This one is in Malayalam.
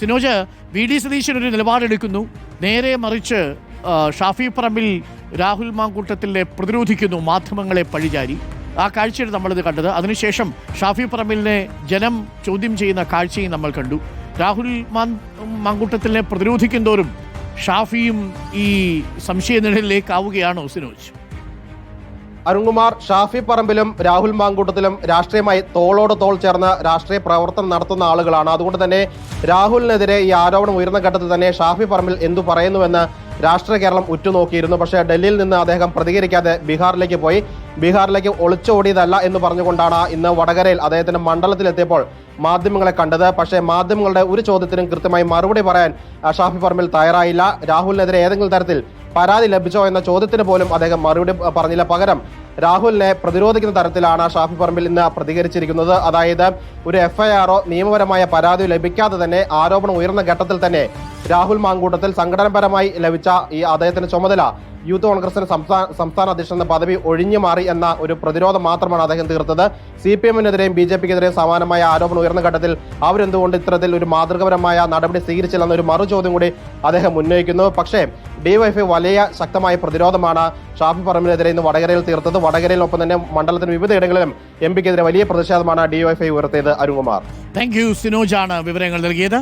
സിനോജ്, വി ഡി സതീശൻ ഒരു നിലപാടെടുക്കുന്നു, നേരെ മറിച്ച് ഷാഫി പറമ്പിൽ രാഹുൽ മാങ്കൂട്ടത്തിലെ പ്രതിരോധിക്കുന്നു, മാധ്യമങ്ങളെ പഴിചാരി. ആ കാഴ്ചയാണ് നമ്മളിത് കണ്ടത്. അതിനുശേഷം ഷാഫി പറമ്പിലിനെ ജനം ചോദ്യം ചെയ്യുന്ന കാഴ്ചയും നമ്മൾ കണ്ടു. രാഹുൽ മാങ്കൂട്ടത്തിനെ പ്രതിരോധിക്കുന്തോറും ഷാഫിയും ഈ സംശയനിഴലിലേക്കാവുകയാണോ സിനോജ്? അരുൺകുമാർ, ഷാഫി പറമ്പിലും രാഹുൽ മാങ്കൂട്ടത്തിലും രാഷ്ട്രീയമായി തോളോട് തോൾ ചേർന്ന് രാഷ്ട്രീയ പ്രവർത്തനം നടത്തുന്ന ആളുകളാണ്. അതുകൊണ്ട് തന്നെ രാഹുലിനെതിരെ ഈ ആരോപണം ഉയർന്ന ഘട്ടത്തിൽ തന്നെ ഷാഫി പറമ്പിൽ എന്തു പറയുന്നുവെന്ന് രാഷ്ട്രീയ കേരളം ഉറ്റുനോക്കിയിരുന്നു. പക്ഷേ ഡൽഹിയിൽ നിന്ന് അദ്ദേഹം പ്രതികരിക്കാതെ ബീഹാറിലേക്ക് പോയി. ബീഹാറിലേക്ക് ഒളിച്ചോടിയതല്ല എന്ന് പറഞ്ഞുകൊണ്ടാണ് ഇന്ന് വടകരയിൽ അദ്ദേഹത്തിന്റെ മണ്ഡലത്തിലെത്തിയപ്പോൾ മാധ്യമങ്ങളെ കണ്ടത്. പക്ഷേ മാധ്യമങ്ങളുടെ ഒരു ചോദ്യത്തിനും കൃത്യമായി മറുപടി പറയാൻ ഷാഫി പറമ്പിൽ തയ്യാറായില്ല. രാഹുലിനെതിരെ ഏതെങ്കിലും തരത്തിൽ പരാതി ലഭിച്ചോ എന്ന ചോദ്യത്തിന് പോലും അദ്ദേഹം മറുപടി പറഞ്ഞില്ല. പകരം രാഹുലിനെ പ്രതിരോധിക്കുന്ന തരത്തിലാണ് ഷാഫി പറമ്പിൽ ഇന്ന് പ്രതികരിച്ചിരിക്കുന്നത്. അതായത് ഒരു എഫ്ഐആറോ നിയമപരമായ പരാതിയോ ലഭിക്കാതെ തന്നെ ആരോപണം ഉയർന്ന ഘട്ടത്തിൽ തന്നെ രാഹുൽ മാങ്കൂട്ടത്തിൽ സംഘടനാപരമായി ലഭിച്ച ഈ അദ്ദേഹത്തിന്റെ ചുമതല യൂത്ത് കോൺഗ്രസിന് സംസ്ഥാന അധ്യക്ഷൻ എന്ന പദവി ഒഴിഞ്ഞു മാറി എന്ന ഒരു പ്രതിരോധം മാത്രമാണ് അദ്ദേഹം തീർത്തത്. CPM-നെതിരെയും BJP-ക്കെതിരെയും സമാനമായ ആരോപണം ഉയർന്ന ഘട്ടത്തിൽ അവരെന്തുകൊണ്ട് ഇത്തരത്തിൽ ഒരു മാതൃകാപരമായ നടപടി സ്വീകരിച്ചില്ലെന്ന ഒരു മറുചോദ്യം കൂടി അദ്ദേഹം ഉന്നയിക്കുന്നു. പക്ഷേ DYFI വലിയ ശക്തമായ പ്രതിരോധമാണ് ഷാഫി പറമ്പിനെതിരെ ഇന്ന് വടകരയിൽ തീർത്തത്. വടകരയിലൊപ്പം തന്നെ മണ്ഡലത്തിന് വിവിധയിടങ്ങളിലും MP-ക്കെതിരെ വലിയ പ്രതിഷേധമാണ് DYFI ഉയർത്തിയത്. അരുൺകുമാർ, താങ്ക് യു സിനോജാണ് വിവരങ്ങൾ നൽകിയത്.